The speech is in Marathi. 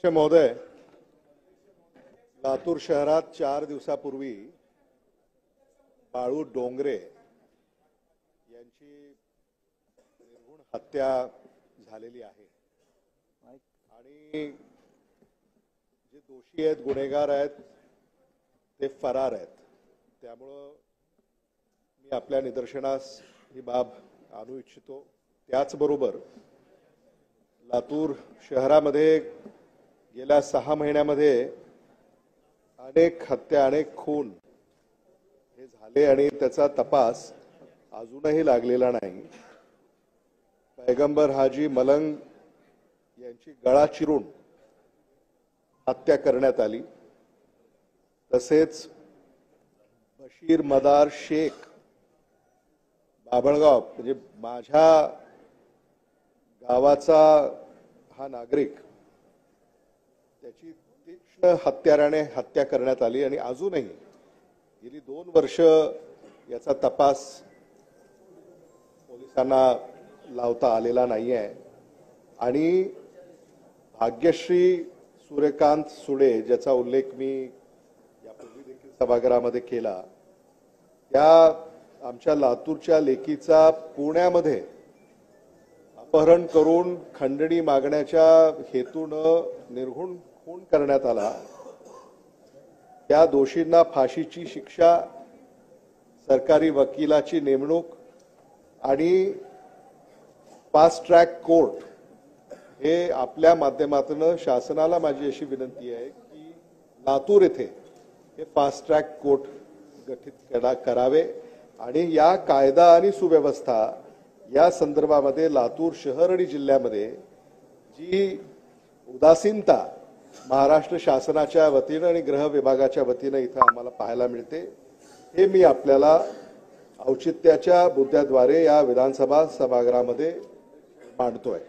महोदय, लातूर शहरात 4 दिवसापूर्वी बाळू डोंगरे यांची निर्घृण हत्या झालेली आहे आणि जे दोषी आहेत, गुन्हेगार आहेत, ते फरार आहेत. त्यामुळे मी आपल्या निदर्शनास ही बाब आणू इच्छितो. त्याचबरोबर लातूर शहरामध्ये गेल्या 6 महिन्यामध्ये अनेक हत्या, अनेक खून हे झाले आणि त्याचा तपास अजूनही लागलेला नाही. पैगंबर हाजी मलंग यांची गळा चिरून हत्या करण्यात आली. तसेच बशीर मदार शेख बाबळगाव, म्हणजे माझ्या गावाचा हा नागरिक, त्याची तीक्ष्ण हत्याराने हत्या करण्यात आली आणि अजूनही गेली 2 वर्ष याचा तपास पोलिसांना लावता आलेला नाही आहे. आणि भाग्यश्री सूर्यकांत सुडे, ज्याचा उल्लेख मी यापूर्वी देखील सभागृहामध्ये केला, त्या आमच्या लातूरच्या लेकीचा पुण्यामध्ये अपहरण करून खंडणी मागण्याच्या हेतूनं निर्घृण खून करण्यात आला. या दोषींना फाशीची शिक्षा, सरकारी वकिलाची नेमणूक आणि फास्ट ट्रॅक कोर्ट हे आपल्या माध्यमातून शासनाला माझी अशी विनंती आहे की लातूर येथे हे फास्ट ट्रॅक कोर्ट गठीत करावे आणि या कायदा आणि सुव्यवस्था या संदर्भामध्ये लातूर शहर आणि जिल्ह्यामध्ये जी उदासीनता महाराष्ट्र शासनाच्या वतीनं आणि गृह विभागाच्या वतीनं इथं आम्हाला पाहायला मिळते, हे मी आपल्याला औचित्याच्या मुद्द्याद्वारे या विधानसभा सभागृहामध्ये मांडतोय.